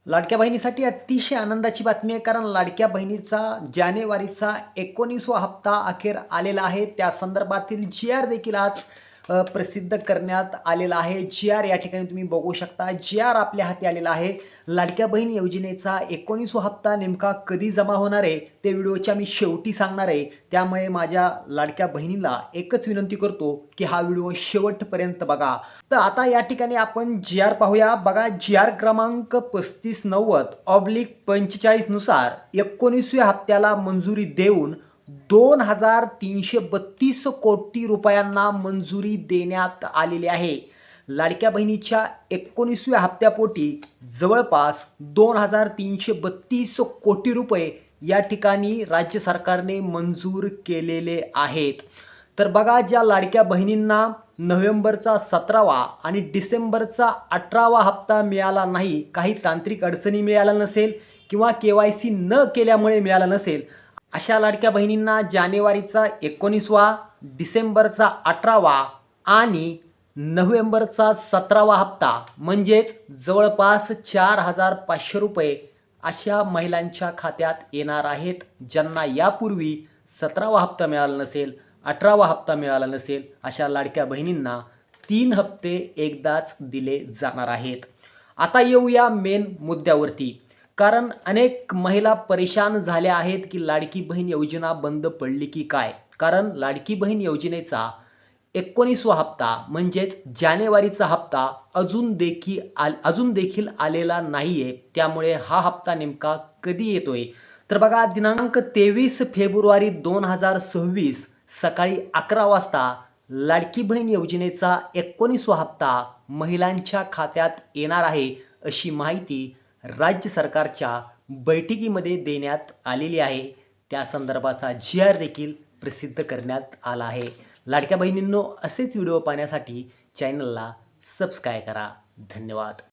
लाडक्या बहिणीसाठी अतिशय आनंदाची बातमी आहे, कारण लाडक्या बहिणीचा जानेवारीचा 19वा हप्ता अखेर आलेला आहे. त्या संदर्भातील जी-आर देखील आज प्रसिद्ध करण्यात आलेला आहे. जी-आर या ठिकाणी तुम्ही बघू शकता. जी-आर आपल्या हाती आलेला आहे. लाडक्या बहीण योजनेचा 19वा हप्ता नेमका कधी जमा होणार आहे ते व्हिडिओच्या मी शेवटी सांगणार आहे. त्यामुळे माझ्या लाडक्या बहिणीला एकच विनंती करतो की हा व्हिडिओ शेवटपर्यंत बघा. तर आता या ठिकाणी आपण जी-आर पाहूया. बघा, जी-आर क्रमांक 3590/45 नुसार 19व्या हप्त्याला मंजुरी देऊन 2,332 कोटी रुपयांना मंजुरी देण्यात आलेली आहे. लाडक्या बहिणीच्या 19व्या हप्त्यापोटी जवळपास 2,332 कोटी रुपये या ठिकाणी राज्य सरकारने मंजूर केलेले आहेत. तर बघा, ज्या लाडक्या बहिणींना नोव्हेंबरचा 17वा आणि डिसेंबरचा 18वा हप्ता मिळाला नाही, काही तांत्रिक अडचणी मिळाल्या नसेल किंवा KYC न केल्यामुळे मिळाला नसेल, अशा लाडक्या बहिणींना जानेवारीचा 19वा, डिसेंबरचा 18वा आणि नोव्हेंबरचा 17वा हप्ता म्हणजेच जवळपास 4,500 रुपये अशा महिलांच्या खात्यात येणार आहेत, ज्यांना यापूर्वी 17वा हप्ता मिळाला नसेल, 18वा हप्ता मिळाला नसेल. अशा लाडक्या बहिणींना 3 हप्ते एकदाच दिले जाणार आहेत. आता येऊया मेन मुद्द्यावरती, कारण अनेक महिला परेशान झाल्या आहेत की लाडकी बहीण योजना बंद पडली की काय. कारण लाडकी बहीण योजनेचा 19वा हप्ता म्हणजेच जानेवारीचा हप्ता अजून देखील आलेला नाही आहे. त्यामुळे हा हप्ता नेमका कधी येतोय, तर बघा, दिनांक 23 फेब्रुवारी 2026 सकाळी 11 वाजता लाडकी बहीण योजनेचा 19वा हप्ता महिलांच्या खात्यात येणार आहे, अशी माहिती राज्य सरकारच्या बैठकीमध्ये देण्यात आलेली आहे. त्या संदर्भाचा जी-आर देखील प्रसिद्ध करण्यात आला आहे. लाडक्या बहिणींनो, असेच व्हिडिओ पाहण्यासाठी चॅनलला सबस्क्राईब करा. धन्यवाद.